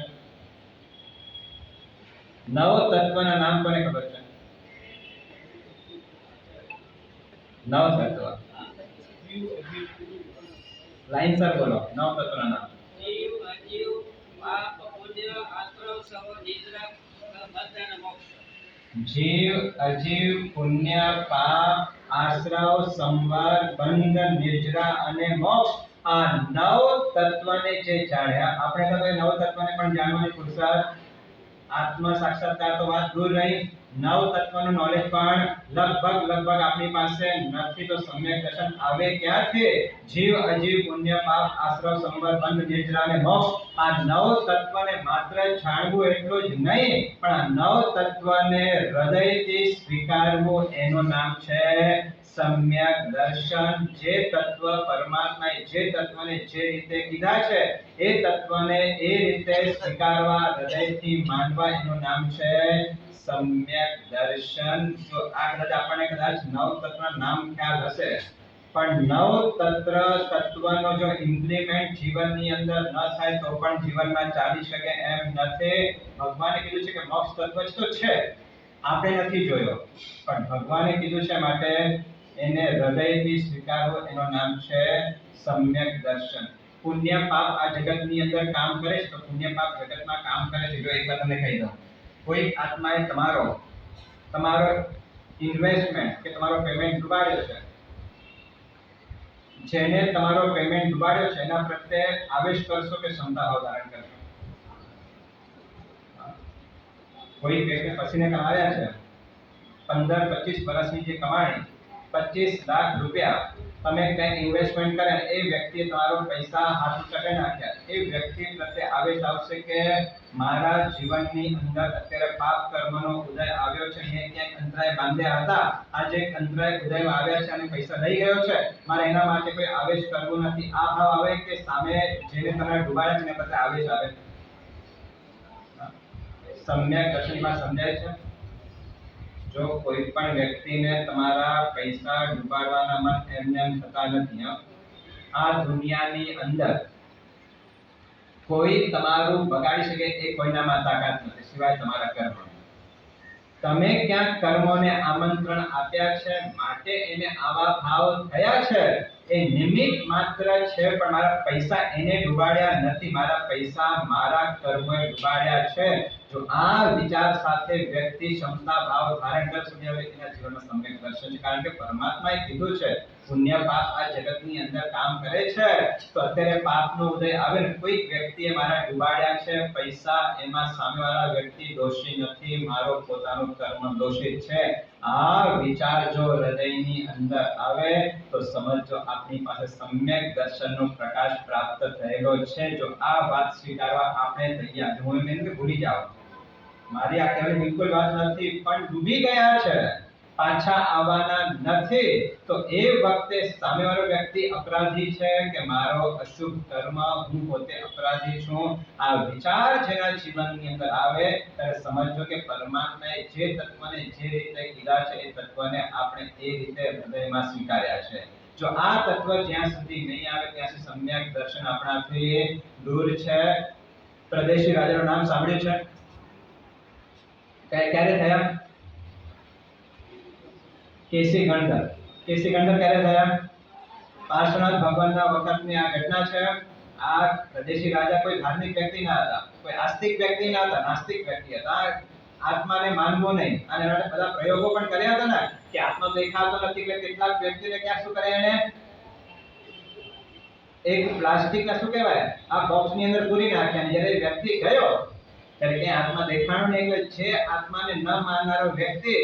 નવ તત્વના નામ કોને ખબર છે? નવ તત્વ લાઈનસર બોલો. નવ તત્વના નામ. જીવ, અજીવ, પાપ, પુણ્ય, આશ્રવ, સવ, નિદ્રા, બંધ અને મોક્ષ. જીવ, અજીવ, પુણ્ય, પાપ, આશ્રવ, સંવાર, બંધ, નિદ્રા અને મોક્ષ. આ નવ તત્વને જે જાણ્યા, આપણે તો નવ તત્વને પણ જાણવાની પુરુષાર્થ, આત્મ સાક્ષાત્કાર તો વાત દૂર રહી, નવ તત્વનું નોલેજ પણ લગભગ આપણી પાસે નથી. તો સમ્યક દર્શન આવે ક્યાંથી? જીવ, અજીવ, પુણ્ય, પાપ, આશ્રવ, સંવર, બંધ, નિદ્રા અને મોક્ષ. આ નવ તત્વને માત્ર જાણવું એટલું જ નહીં, પણ આ નવ તત્વને હૃદયથી સ્વીકારવું એનું નામ છે સમ્યક દર્શન. જે તત્વ પરમાત્માએ જે તત્વને જે રીતે કીધા છે એ તત્વને એ રીતે સ્વીકારવા, હૃદયથી માનવા એનું નામ છે સમ્યક દર્શન. જો આ આપણને કદાચ નવ તત્વના નામ ખ્યાલ હશે, પણ નવ તત્વનો જો ઇમ્પ્લિમેન્ટ જીવનની અંદર ન થાય તો પણ જીવનમાં ચાલી શકે એમ નથી. ભગવાને કીધું છે કે મોક્ષ તત્વ જ તો છે, આપણે નથી જોયો, પણ ભગવાને કીધું છે, માટે એને હૃદયથી સ્વીકારવો એનું નામ છે સમ્યક દર્શન. પુણ્ય પાપ આ જગતની અંદર કામ કરે છે, તો પુણ્ય પાપ જગતમાં કામ કરે છે. જો એક વાત તમને કહી દઉં, કોઈ આત્માએ તમારો ઇન્વેસ્ટમેન્ટ કે તમારો પેમેન્ટ ડૂબાડ્યો છે, જેને તમારો પેમેન્ટ ડૂબાડ્યો છે એના પ્રત્યે આવેશ કરશો કે ક્ષમતા ભાવ ધારણ કરશો? કોઈ વ્યક્તિ પસીને કમાયા છે 15-25 વર્ષની જે કમાણી, 25 લાખ રૂપિયા તમે ક્યાંક ઇન્વેસ્ટમેન્ટ કર્યા, એ વ્યક્તિએ તમારો પૈસા હાથ ચટે નાખ્યા, એ વ્યક્તિ પ્રત્યે આવેશ આવશે કે મારા જીવનની અંદર અત્યારે પાપ કર્મનો ઉદય આવ્યો છે, મેં ક્યાંક અંતરાય બાંધ્યા હતા, આજે અંતરાય ઉદય આવ્યા છે અને પૈસા લઈ ગયો છે, મારે એના માટે કોઈ આવેશ કરવું નથી. આ ભાવ આવે કે સામે જેને તમે ડૂબાડ્યા છે એના પ્રત્યે આવેશ આવે? સમ્યક દર્શનમાં સમજાય છે? જો કોઈ પણ વ્યક્તિને તમારા પૈસા ડૂબાડવાના મન એમને એમ થતા નથી. આ દુનિયાની અંદર કોઈ તમારું બગાડી શકે એ કોઈનામાં તાકાત નથી સિવાય તમારા કર્મ. તમે ક્યાંક કર્મોને આમંત્રણ આપ્યા છે માટે એને આવા ભાવ થયા છે. એ નિમિત્ત માત્ર છે, પણ મારા પૈસા એને ડૂબાડ્યા નથી. મારા પૈસા મારા કર્મોએ ડૂબાડ્યા છે. જો આ વિચાર સાથે વ્યક્તિ ક્ષમતા ભાવ ધારણ કરશે તેના જીવનમાં સમ્યક દર્શન છે. કારણ કે પરમાત્માએ કીધું છે પુણ્ય પાપ આ જગતની અંદર કામ કરે છે. તો અત્યારે પાપનો ઉદય આવે ને કોઈક વ્યક્તિએ મારા ડૂબાડ્યા છે પૈસા, એમાં સામેવાળા વ્યક્તિ દોષી નથી, મારો પોતાનો કર્મ દોષિત છે. આ વિચાર જો હૃદયની અંદર આવે તો સમજો આપણી પાસે સમ્યક દર્શનનો પ્રકાશ પ્રાપ્ત થયેલો છે. જો આ વાત સ્વીકારવા આપણે તૈયાર, હું એમ કે ભૂલી જાઓ મારી આ કહેવાની બિલકુલ વાત નથી, પણ ડૂબી ગયા છે, પાછા આવવાના નથી, તો એ વખતે સામેવાળો વ્યક્તિ અપરાધી છે કે મારો અશુભ કર્મ, હું પોતે અપરાધી છું, આ વિચાર જેના જીવનની અંદર આવે ત્યારે સમજો કે પરમાત્માએ જે તત્વને જે રીતે કીધા છે એ તત્વને આપણે એ રીતે હૃદયમાં સ્વીકાર્યા છે. જો આ તત્વ જ્યાં સુધી નહીં આવે ત્યાં સુધી સમ્યક દર્શન આપણાથી દૂર છે. પ્રદેશી રાજાનું નામ સાંભળ્યું છે? ક્યારે થયા? કેસી ગણધર. કેસી ગણધર ક્યારે થયા? પાર્શ્વનાથ ભગવાનના વખતની આ ઘટના છે. આ પ્રદેશી રાજા કોઈ ધાર્મિક વ્યક્તિ ના હતા, કોઈ આસ્તિક વ્યક્તિ ના હતા, નાસ્તિક વ્યક્તિ હતા. આત્માને માનવો નહીં, અને એના બધા પ્રયોગો પણ કર્યા હતા ને કે આત્મા દેખાતો નથી, એટલે કેટલાક વ્યક્તિને ક્યાં શું કરે એને એક પ્લાસ્ટિકના શું કહેવાય આ બોક્સની અંદર પૂરી નાખ્યા. જ્યારે વ્યક્તિ ગયો ત્યારે કે આત્મા દેખાણો નહીં, એટલે જે આત્માને ન માનનારો વ્યક્તિ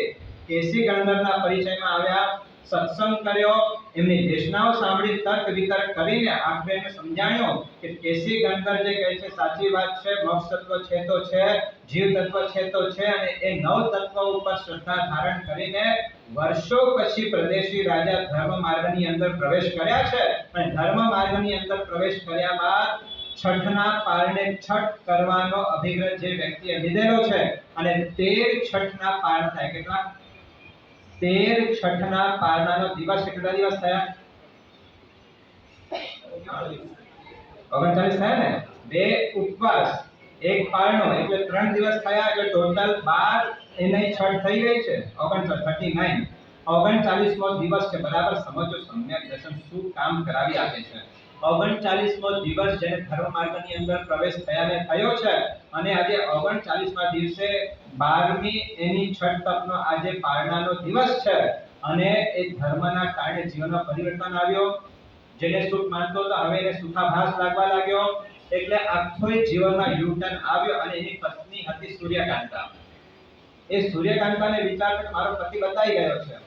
કેસી ગણધરના પરિચયમાં આવ્યા, સત્સંગ કર્યો, એમની દેશનાઓ સાંભળી, તર્ક વિતર્ક કરીને આપણે એને સમજાવ્યો કે કેસી ગણધર જે કહે છે સાચી વાત છે, મોક્ષ તત્વ છે તો છે, જીવ તત્વ છે તો છે, અને એ નવ તત્વ ઉપર શ્રદ્ધા ધારણ કરીને વર્ષો પછી પ્રદેશી રાજા ધર્મ માર્ગની અંદર પ્રવેશ કર્યા છે. અને ધર્મ માર્ગની અંદર પ્રવેશ કર્યા બાદ છઠના પારણે છઠ કરવાનો અભિગ્રહ જે વ્યક્તિએ લીધેલો છે, અને 13 છઠના પારણ થાય. કેટલા? 13 છઠના પારણાનો દિવસ કેટલા દિવસ થયા? 39 થયા ને. 2 ઉપવાસ, 1 પારણો, એટલે 3 દિવસ થયા, એટલે ટોટલ 12 એની છઠ થઈ ગઈ છે. 39 39મો દિવસ છે. બરાબર સમજો સમ્યક દર્શન શું કામ કરાવી આપે છે. 39મો દિવસ જેને ધર્મ માર્ગની અંદર પ્રવેશ થયાને થયો છે, અને આજે 39મા દિવસે 12મી એની છઠ તપનો આજે પારણાનો દિવસ છે, અને એ ધર્મના કારણે જીવનમાં પરિવર્તન આવ્યો. જેને સુખ માનતો હતો હવે એને સુખાભાસ લાગવા લાગ્યો, એટલે આખો જીવનમાં યુટર્ન આવ્યો. અને એની પત્ની હતી સૂર્યકાંતા. એ સૂર્યકાંતાને વિચાર કે મારો પતિ બતાઈ ગયો છે,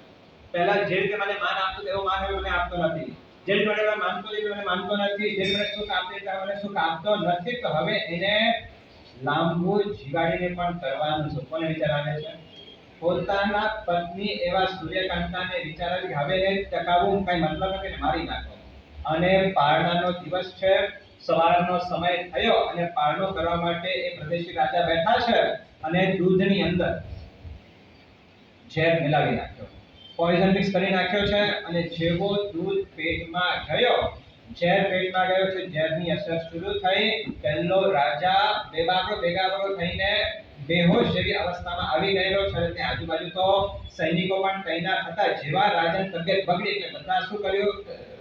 પહેલા જે રીતે મને માન આપતો એવો માન હવે મને આપતો નથી, જે રીતે મને માનતો એ મને માનતો નથી, જે મને સુખ આપે તે મને સુખ આપતો નથી, તો હવે એને લાંબુ જીવાડીને પણ કરવાનું છે. કોને વિચાર આવે છે? પોતાના પત્ની એવા સૂર્યકાંતાને વિચાર આવે કે હવે એને ટકાવવું કઈ મતલબ નથી, ને મારી નાખો. અને પારણાનો દિવસ છે, સવારનો સમય થયો, અને પારણો કરવા માટે એ પ્રદેશી રાજા બેઠા છે, અને દૂધની અંદર ઝેર મિલાવી નાખ્યો, પોઈઝન મિક્સ કરી નાખ્યો છે. અને જેવો દૂધ પેટમાં ગયો, ઝેર પેટમાં ગયો છે, ઝેરની અસર શરૂ થઈ, પહેલો રાજા બેગાબરો થઈને બેહોશ જેવી અવસ્થામાં આવી ગયેલો છે. તે આજુબાજુ તો સૈનિકો પણ તૈનાત હતા. જેવા રાજાની તબિયત બગડી એટલે બધા શું કર્યું?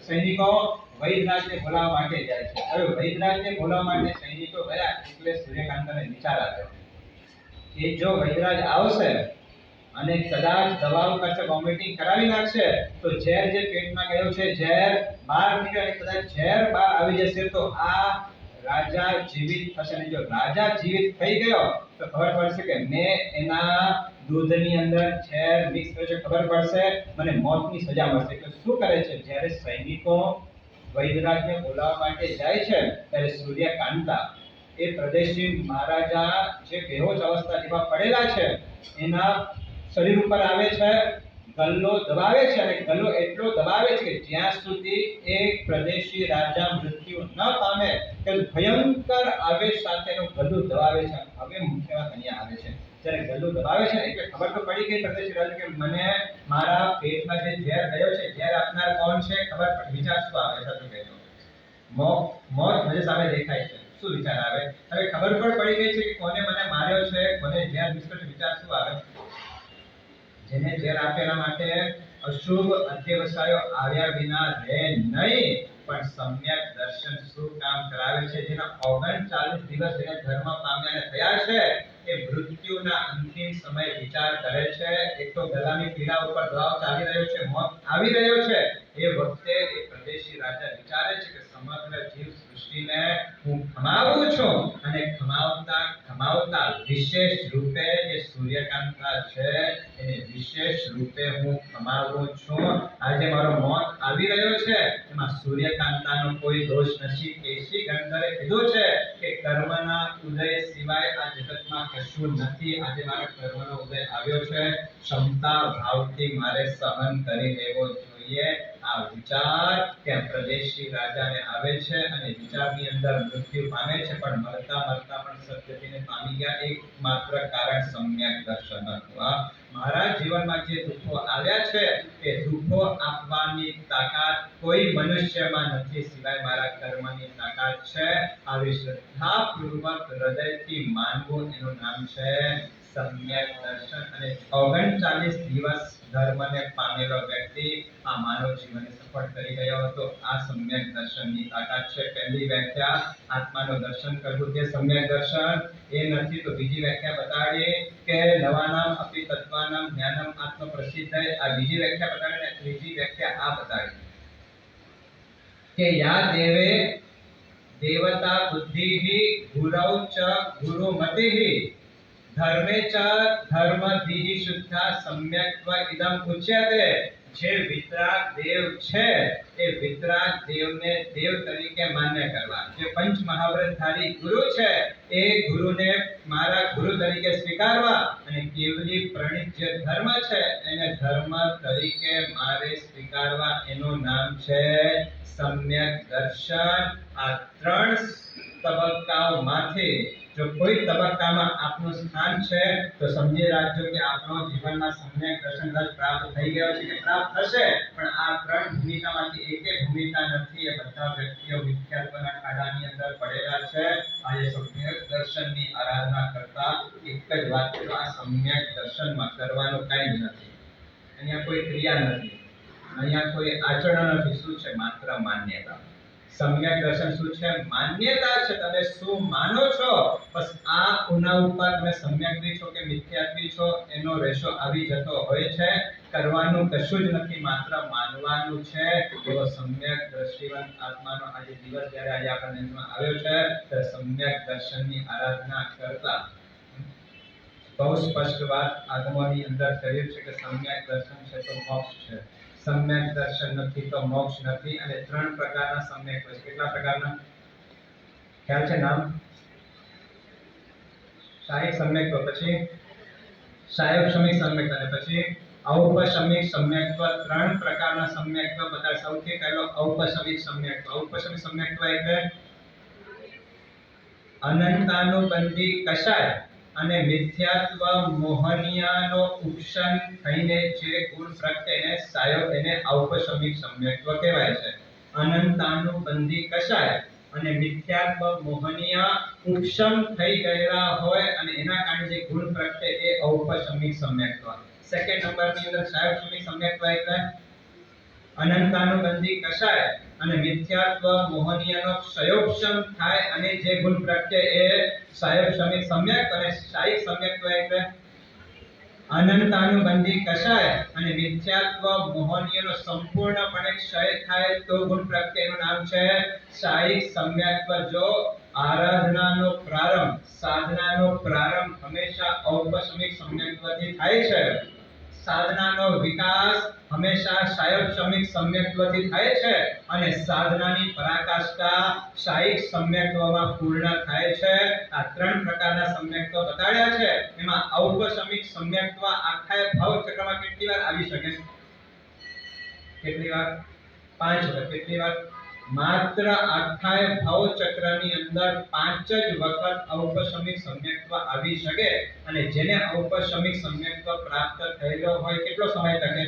સૈનિકો વૈદરાજને બોલાવવા માટે જાય છે. હવે વૈદરાજને બોલાવવા માટે સૈનિકો ગયા, એટલે સૂર્યકાંતને વિચાર આવ્યો કે જો વૈદરાજ આવશે અને કદાચ દવાઓ કરશે, વોમિટિંગ કરાવી નાખશે, તો ઝેર જે પેટમાં ગયો છે ઝેર બહાર નીકળે, અને કદાચ ઝેર બહાર આવી જશે તો આ રાજા જીવિત થશે. ને જો રાજા જીવિત થઈ ગયો તો ખબર પડશે કે મેં એના દૂધની અંદર ઝેર મિક્સ કર્યું છે, ખબર પડશે, મને મોતની સજા મળશે. તો શું કરે છે? જ્યારે સૈનિકો વૈદરાજને બોલાવવા માટે જાય છે ત્યારે સૂર્યકાંતા એ પ્રદેશી મહારાજા જે બેહોશ અવસ્થા જેવા પડેલા છે એના શરીર ઉપર આવે છે, ગલ્લો દબાવે છે અને ગલ્લો એટલો દબાવે છે કે જ્યાં સુધી એક પ્રદેશી રાજા મૃત્યુ ન પામે તે ભયંકર આવેશ સાથેનું ગલ્લું દબાવે છે. હવે મુખ્ય વાત અહીંયા આવે છે. જ્યારે ગલ્લું દબાવે છે એટલે ખબર તો પડી ગઈ પ્રદેશી રાજા કે મને મારા પેટમાં જે ઝેર ગયો છે, ઝેર આપનાર કોણ છે ખબર પડી. વિચાર શું આવે સાચું કહેજો. મોત નજર સામે દેખાય છે. શું વિચાર આવે? હવે ખબર પણ પડી ગઈ છે કે કોને મને માર્યો છે, કોને ઝેર મિશ્ર છે. વિચાર શું આવે? જેને ઝેર આપેલા માટે અશુભ અધ્યવસાયો આવ્યા વિના રહે નહીં, પણ સમ્યક દર્શન શું કામ કરાવે છે? જેના 39 દિવસ જેને ધર્મ પામ્યાને થયા છે એ મૃત્યુના અંતિમ સમય વિચાર કરે છે. એક તો ગલાની પીડા ઉપર દબાવ ચાલી રહ્યો છે, મોત આવી રહ્યો છે. એ વખતે એ પ્રદેશી રાજા વિચારે છે કે સમગ્ર જીવ સૃષ્ટિને હું ખમાવું છું અને ખમાવતા વિશેષ રૂપે જે સૂર્યકાંતા છે એને વિશેષ રૂપે હું ખમાવું છું. આજે મારો મોત આવી રહ્યો છે એમાં સૂર્યકાંતાનો કોઈ દોષ નથી. કેશી ગંધરે કીધું છે કે કર્મના ઉદય સિવાય આ જગતમાં કશું નથી. આજે મારા કર્મનો ઉદય આવ્યો છે, ક્ષમતા ભાવથી મારે સહન કરી લેવો જોઈએ. આ વિચાર ત્યાં પ્રદેશી રાજાને આવે છે અને વિચારની અંદર મૃત્યુ પામે છે, પણ મરતા પણ સદગતિને પામી ગયા. એકમાત્ર કારણ સમ્યક દર્શન હતું. મારા જીવનમાં જે દુઃખો આવ્યા છે એ દુઃખો આપવાની તાકાત કોઈ મનુષ્યમાં નથી સિવાય મારા કર્મની તાકાત છે. આવી શ્રદ્ધાપૂર્વક હૃદયથી માનવું એનું નામ છે સમ્યક દર્શન. અને 39 દિવસ ધર્મને પામેલો વ્યક્તિ આ માનવ જીવનને સફળ કરી ગયો હતો. આ સમ્યક દર્શનની તાકાત છે. પહેલી વ્યાખ્યા આત્માનું દર્શન કરવું તે સમ્યક દર્શન. એ નથી તો બીજી વ્યાખ્યા બતાડીએ કે નવાનામ અપી તત્વાનામ જ્ઞાનમ આત્મ પ્રસિદ્ધ. આ બીજી વ્યાખ્યા બતાડીને ત્રીજી વ્યાખ્યા આ બતાડી કે યા દેવે દેવતા બુદ્ધિહિ ગુરૌ ચ ગુરુમતિહિ ધર્મે ચ ધર્મધિ શુદ્ધા સમ્યક્ત્વ ઇદમ ઉચ્યતે. જે વિતરાગ દેવ છે એ વિતરાગ દેવને દેવ તરીકે માન્ય કરવા. જે પંચ મહાવ્રતધારી ગુરુ છે એ ગુરુને મારા ગુરુ તરીકે સ્વીકારવા અને કેવલી પ્રણિત જે ધર્મ છે એને ધર્મ તરીકે મારે સ્વીકારવા. એનું નામ છે સમ્યક દર્શન. આ ત્રણ તબક્કાઓમાંથી જો કોઈ તબક્કામાં આપનું સ્થાન છે તો સમજી રાખજો કે આપનો જીવનમાં સમ્યક દર્શન પ્રાપ્ત થઈ ગયો છે કે પ્રાપ્ત થશે. પણ આ ત્રણ ભૂમિકામાંથી એકે ભૂમિકા નથી. એ બધા વ્યક્તિઓ મિથ્યાત્વના ખાડાની અંદર પડેલા છે. આજે સમ્યક દર્શનની આરાધના કરતા એક જ વાત છે, આ સમ્યક દર્શનમાં કરવાનું કંઈ જ નથી. અહીંયા કોઈ ક્રિયા નથી, અહીંયા કોઈ આચરણ નથી. શું છે? માત્ર માન્યતા. સમ્યક દર્શન શું છે? માન્યતા છે. તમે શું માનો છો, બસ આ ઉના ઉપર તમે સમ્યકવી છો કે મિથ્યાત્વી છો એનો રેશો આવી જતો હોય છે. કરવાનું કશું જ નથી, માત્ર માનવાનું છે. એવો સમ્યક દ્રષ્ટિવંત આત્માનો આજે દિવસ જ્યારે આજે આપણા નિર્ણયમાં આવ્યો છે ત્યારે સમ્યક દર્શનની આરાધના કરતા બહુ સ્પષ્ટ વાત આગમોની અંદર કહ્યું છે કે સમ્યક દર્શન છે તો મોક્ષ છે, સમ્યક દર્શન નથી તો મોક્ષ નથી. અને ત્રણ પ્રકારના સમ્યક હોય છે. કેટલા પ્રકારના ખ્યાલ છે? નામ શાહી સમ્યક્ત્વ, પછી સાયોપશમિક સમ્યક્ત્વ અને પછી ઔપશમિક સમ્યક્ત્વ. ત્રણ પ્રકારના સમ્યક્ત્વ બતાવે. સૌથી પહેલો ઔપશમિક સમ્યક્ત્વ. ઔપશમિક સમ્યક્ત્વ એટલે અનંતાનુબંધી કષાય અને મિથ્યાત્વ મોહનિયાનો ઉપશન થઈને જે ગુણ પ્રગટે એને ઔપશમિક સમ્યક્ત્વ કહેવાય છે. અનંતાનુબંધી કષાય અને મિથ્યાત્વ મોહનિયા ઉપશમ થઈ ગયેલા હોય અને એના કારણે જે ગુણ પ્રગટે એ ઔપશમિક સમ્યક્ત્વ. સેકન્ડ નંબરની અંદર સાયોપશમિક સમ્યક્ત્વ એટલે અનંતાનુબંધી કષાય અને મિથ્યાત્વ મોહનિયાનો ક્ષયોપશમ થાય અને જે ગુણ પ્રગટે એ સાયોપશમિક સમ્યક. અને શાયિક સમ્યક્ત્વ એટલે અનંતાનુબંધી કષાય અને મિથ્યાત્વ મોહનિયાનો સંપૂર્ણપણે ક્ષય થાય તો ગુણ પ્રગટે. એનું નામ છે શાયિક સમ્યક્ત્વ. જો આરાધનાનો પ્રારંભ, સાધનાનો પ્રારંભ હંમેશા ઔપશમિક સમ્યક્ત્વથી થાય છે. સાધનાનો વિકાસ હંમેશા સાયુજ સમ્યક સમ્યક્ત્વથી થાય છે અને સાધનાની પરાકાષ્ઠા સાહિક સમ્યક્ત્વમાં પૂર્ણ થાય છે. આ ત્રણ પ્રકારના સમ્યક્ત્વ બતાડ્યા છે. એમાં ઔપસમિક સમ્યક્ત્વ આખા ભવ ચક્રમાં કેટલી વાર આવી શકે? કેટલી વાર? 5 વાર. કેટલી વાર? માત્ર આખા ભવ ચક્રની અંદર 5 જ વખત ઔપસમિક સમ્યક્ત્વ આવી શકે અને જેને ઔપસમિક સમ્યક્ત્વ પ્રાપ્ત થયેલો હોય કેટલો સમય ટકે?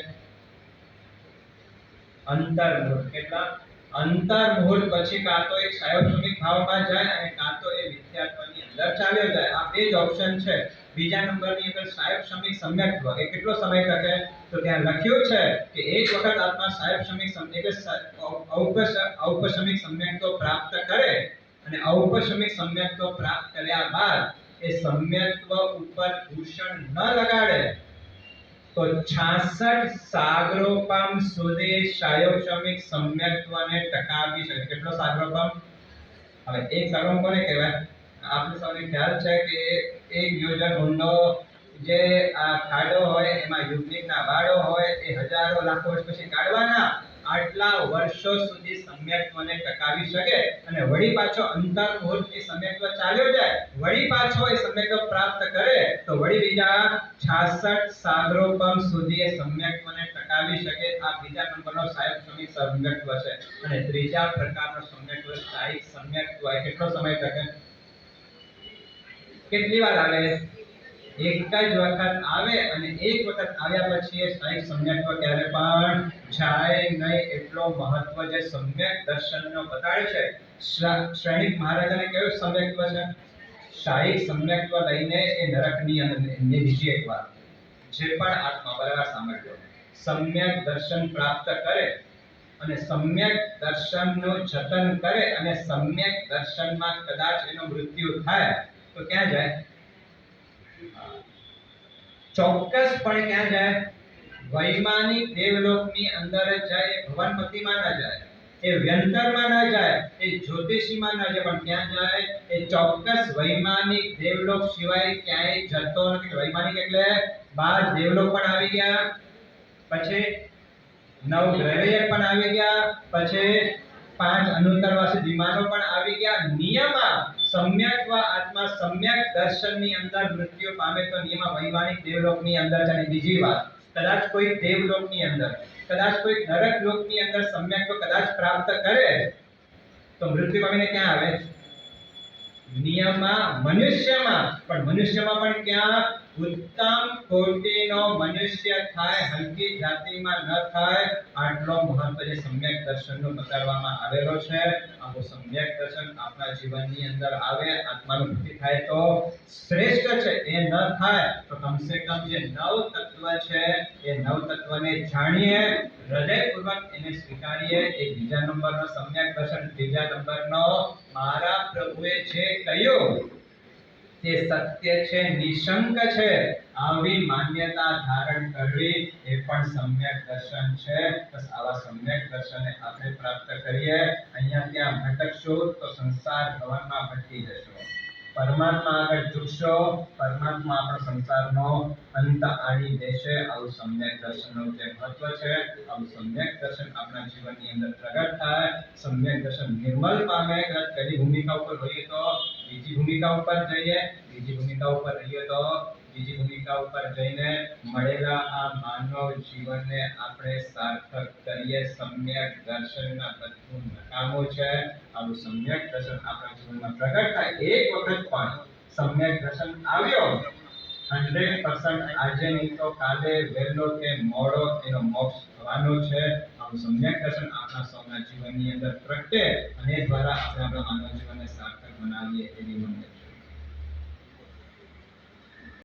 અંતર્મુહૂર્ત. કેટલા? અંતર્મુહૂર્ત પછી કાં તો એક સાયોસમિક ભાવમાં જાય અને કાં તો એ વિદ્યાત્વની અંદર ચાલ્યો જાય. આ બે જ ઓપ્શન છે. બીજા નંબરની અંદર સાયોસમિક સમ્યક્ત્વ એ કેટલો સમય ટકે? તો ત્યાં લખ્યું છે કે એક વખત આત્મા સાયોસમિક ઔપસમિક સમ્યક્ત્વ પ્રાપ્ત કરે અને ઔપસમિક સમ્યક્ત્વ પ્રાપ્ત કર્યા બાદ એ સમ્યક્ત્વ ઉપર દૂષણ ન લગાડે તો 66 સાગરોપમ સુધી સાયોસમિક સમ્યક્ત્વને ટકાવી શકે. કેટલો સાગરોપમ? હવે એક સાગરોપમ કોને કહેવાય? આપણે સૌને ખ્યાલ છે કે એક યોજન ઊંડો જે આ ખાડો હોય એમાં યુગ્નિકના વાળો હોય એ હજારો લાખો વર્ષ પછી કાઢવાના. આટલા વર્ષો સુધી સમ્યક્ત્વને ટકાવી શકે અને વળી પાછો અંતર્મુહૂર્ત એ સમ્યક્ત્વ ચાલ્યો જાય, વળી પાછો એ સમ્યક્ત્વ પ્રાપ્ત કરે તો વળી બીજા 66 સાગરોપમ સુધી એ સમ્યક્ત્વને ટકાવી શકે. આ બીજા નંબરનો સાયોસમિક સમ્યક્ત્વ છે. અને ત્રીજા પ્રકારનો સમ્યક્ત્વ સાહિક સમ્યક્ત્વ. કેટલો સમય ટકે? કેટલી વાર આવે? એક જ વખત આવે અને એક વખત આવ્યા પછી એ સાહિક સમ્યક્ત્વ ક્યારે પણ જાય નહીં. એટલો મહત્વ જે સમ્યક દર્શનનો બતાડ્યો છે. શ્રેણિક મહારાજાને કયો સમ્યક્ત્વ છે? સાહિક સમ્યક્ત્વ લઈને એ નરકની અંદર બીજી એક વાત જે પણ આત્મા બરાબર સાંભળજો સમ્યક દર્શન પ્રાપ્ત કરે અને સમ્યક દર્શનનું જતન કરે અને સમ્યક દર્શનમાં કદાચ એનું મૃત્યુ થાય તો ક્યાં જાય? ચોક્કસપણે ક્યાં જાય? વૈમાનિક દેવલોકની અંદર જ જાય. એ ભવનપતિમાં ન જાય, એ વ્યંતરમાં ન જાય, એ જ્યોતિષીમાં ન જાય, પણ ક્યાં જાય? એ ચોક્કસ વૈમાનિક દેવલોક સિવાય ક્યાંય જતો નથી. વૈમાનિક એટલે 12 દેવલોક પણ આવી ગયા, પછી 9 ગ્રહય પણ આવી ગયા, પછી 5 અનુત્તરવાસી વિમાનો પણ આવી ગયા. નિયમા સમ્યક્ત્વ આત્મા સમ્યક દર્શનની અંદર મૃત્યુ પામે તો નિયમા વૈમાનિક દેવલોકની અંદર છે. અને બીજી વાત, કદાચ કોઈ દેવલોકની અંદર, કદાચ કોઈ નરક લોકની અંદર સમ્યક્ત્વ કદાચ પ્રાપ્ત કરે તો મૃત્યુ પામીને ક્યાં આવે? નિયમમાં મનુષ્યમાં. પણ મનુષ્યમાં પણ ક્યાં? ઉત્તમ કોટીનો મનુષ્ય થાય, હલકી જાતિમાં ન થાય. આટલો મહત્વ જે સમ્યક દર્શનનો બતાડવામાં આવેલો છે. આવો સમ્યક દર્શન આપણા જીવનની અંદર આવે, આત્માનું ભક્તિ થાય તો શ્રેષ્ઠ છે. એ ન થાય તો કમસે કમ જે નવ તત્વ છે એ નવ તત્વને જાણીએ, હૃદયપૂર્વક એને સ્વીકારીએ. એ બીજા નંબરનો સમ્યક દર્શન. ત્રીજા નંબરનો મારા પ્રભુએ જે કહ્યું તે સત્ય છે, નિશંક છે, આવી માન્યતા ધારણ કરવી એ પણ સમ્યક દર્શન છે. બસ આવા સમ્યક દર્શનને આપણે પ્રાપ્ત કરીએ. અહીંયા ત્યાં ભટકશો તો સંસાર ભવનમાં ભટકી જશો. પરમાત્મા આગળ ઝૂકશો, પરમાત્મા આપણો સંસારનો અંત આણી દેશે. આવું સમ્યક દર્શનનું જે મહત્વ છે, આવું સમ્યક દર્શન આપણા જીવનની અંદર પ્રગટ થાય. સમ્યક દર્શન નિર્મલ પામે. કદાચ પહેલી ભૂમિકા ઉપર હોઈએ તો બીજી ભૂમિકા ઉપર જઈએ, બીજી ભૂમિકા ઉપર રહીએ તો બીજી ભૂમિકા ઉપર જઈને મળેલા આ માનવ જીવનને આપણે સાર્થક કરીએ. સમ્યક દર્શનના બધું નકામું છે. આવું સમ્યક દર્શન આપણા જીવનમાં પ્રગટ થાય. એક વખત પણ સમ્યક દર્શન આવ્યો 100% આજે નહીં તો કાલે, વહેલો કે મોડો એનો મોક્ષ થવાનો છે. આવું સમ્યક દર્શન આપણા સૌના જીવનની અંદર પ્રગટે અને દ્વારા આપણે આપણા માનવ જીવનને સાર્થક બનાવીએ એવી મને